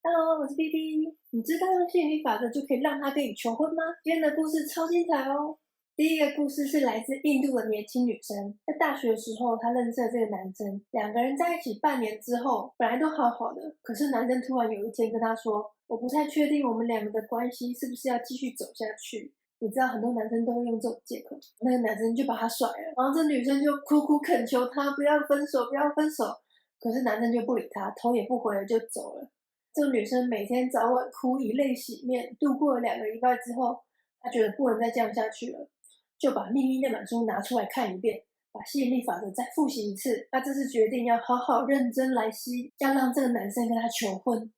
Hello，我是 BB。你知道用吸引力法则就可以让他跟你求婚吗？今天的故事超精彩哦！第一个故事是来自印度的年轻女生，在大学的时候，她认识了这个男生，两个人在一起半年之后，本来都好好的，可是男生突然有一天跟她说：“我不太确定我们两个的关系是不是要继续走下去。”你知道很多男生都会用这种借口，那个男生就把她甩了，然后这女生就苦苦恳求他不要分手，不要分手。可是男生就不理她，头也不回的就走了。这个女生每天早晚哭，以泪洗面，度过了2个礼拜之后，她觉得不能再这样下去了，就把《秘密》那本书拿出来看一遍，把吸引力法则再复习一次。她这次决定要好好认真来吸，要让这个男生跟她求婚。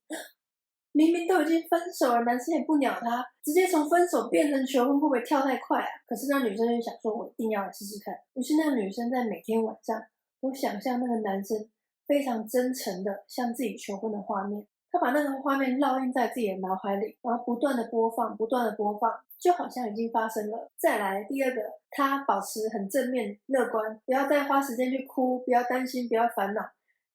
明明都已经分手了，男生也不鸟她，直接从分手变成求婚，会不会跳太快啊？可是那女生就想说，我一定要来试试看。于是那个女生在每天晚上都想象那个男生非常真诚的向自己求婚的画面。他把那个画面烙印在自己的脑海里，然后不断的播放，不断的播放，就好像已经发生了。再来第二个，他保持很正面乐观，不要再花时间去哭，不要担心，不要烦恼，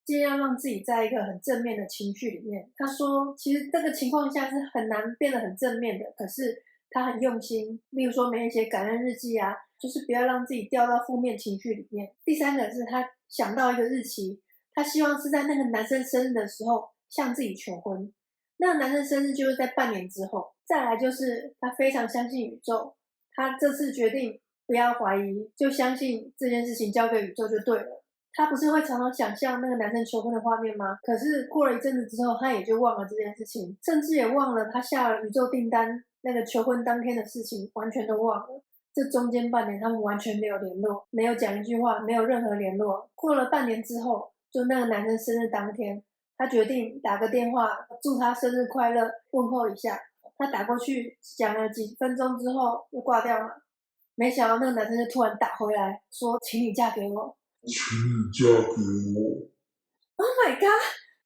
尽量让自己在一个很正面的情绪里面。他说，其实这个情况下是很难变得很正面的，可是他很用心，例如说每天写感恩日记啊，就是不要让自己掉到负面情绪里面。第三个是他想到一个日期，他希望是在那个男生生日的时候向自己求婚，那个男生生日就是在半年之后。再来就是他非常相信宇宙，他这次决定不要怀疑，就相信这件事情交给宇宙就对了。他不是会常常想象那个男生求婚的画面吗？可是过了一阵子之后，他也就忘了这件事情，甚至也忘了他下了宇宙订单那个求婚当天的事情，完全都忘了。这中间半年他们完全没有联络，没有讲一句话，没有任何联络。过了半年之后，就那个男生生日当天，他决定打个电话祝他生日快乐，问候一下。他打过去讲了几分钟之后又挂掉了，没想到那个男生就突然打回来说：“请你嫁给我。”请你嫁给我。Oh my god！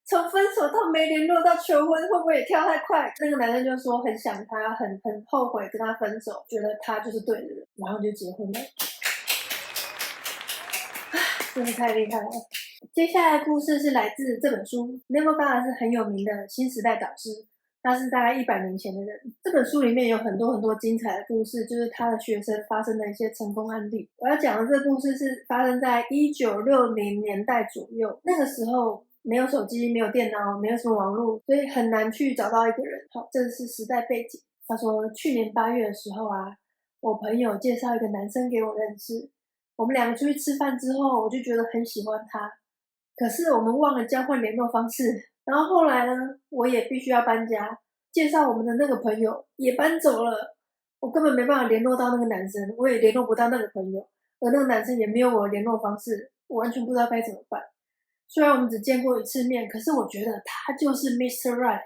从分手到没联络到求婚，会不会也跳太快？那个男生就说很想他，很后悔跟他分手，觉得他就是对的人，然后就结婚了。真的太厉害了！接下来的故事是来自这本书，Neville Goddard 是很有名的新时代导师，他是大概100年前的人。这本书里面有很多很多精彩的故事，就是他的学生发生的一些成功案例。我要讲的这个故事是发生在1960年代左右，那个时候没有手机，没有电脑，没有什么网络，所以很难去找到一个人。好，这是时代背景。他说，去年8月的时候啊，我朋友介绍一个男生给我认识，我们2个出去吃饭之后，我就觉得很喜欢他，可是我们忘了交换联络方式。然后后来呢，我也必须要搬家，介绍我们的那个朋友也搬走了，我根本没办法联络到那个男生，我也联络不到那个朋友，而那个男生也没有我的联络方式，我完全不知道该怎么办。虽然我们只见过1次面，可是我觉得他就是 Mr. Right，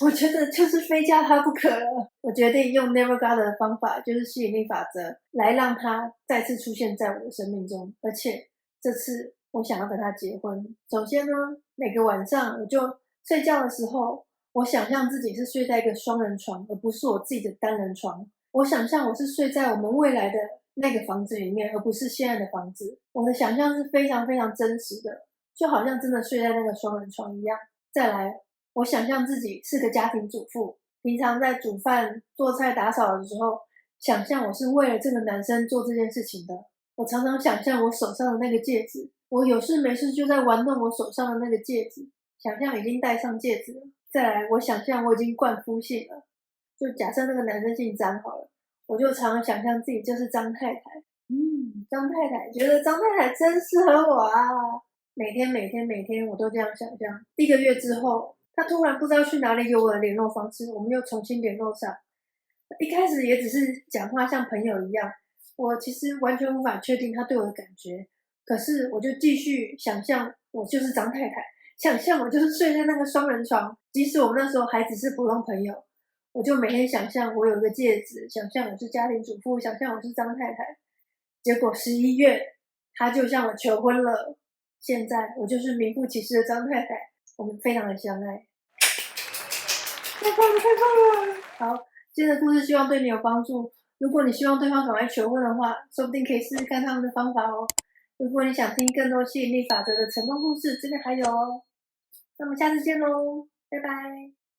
我觉得就是非嫁他不可了。我决定用 Neville Goddard 的方法，就是吸引力法则，来让他再次出现在我的生命中，而且这次我想要跟他结婚。首先呢，每个晚上我就睡觉的时候，我想象自己是睡在一个双人床，而不是我自己的单人床。我想象我是睡在我们未来的那个房子里面，而不是现在的房子。我的想象是非常非常真实的，就好像真的睡在那个双人床一样。再来，我想象自己是个家庭主妇，平常在煮饭、做菜、打扫的时候，想象我是为了这个男生做这件事情的。我常常想象我手上的那个戒指，我有事没事就在玩弄我手上的那个戒指，想象已经戴上戒指了。再来，我想象我已经冠夫姓了，就假设那个男生姓张好了，我就常常想象自己就是张太太。张太太，觉得张太太真适合我啊！每天我都这样想象。1个月之后，他突然不知道去哪里有我的联络方式，我们又重新联络上。一开始也只是讲话像朋友一样，我其实完全无法确定他对我的感觉，可是我就继续想象我就是张太太，想象我就是睡在那个双人床，即使我们那时候还只是普通朋友，我就每天想象我有一个戒指，想象我是家庭主妇，想象我是张太太。结果11月，他就向我求婚了。现在我就是名副其实的张太太，我们非常的相爱。太棒了，太棒了！好，今天的故事希望对你有帮助。如果你希望对方赶快求婚的话，说不定可以试试看他们的方法哦。如果你想听更多吸引力法则的成功故事，这边还有哦。那么下次见喽，拜拜。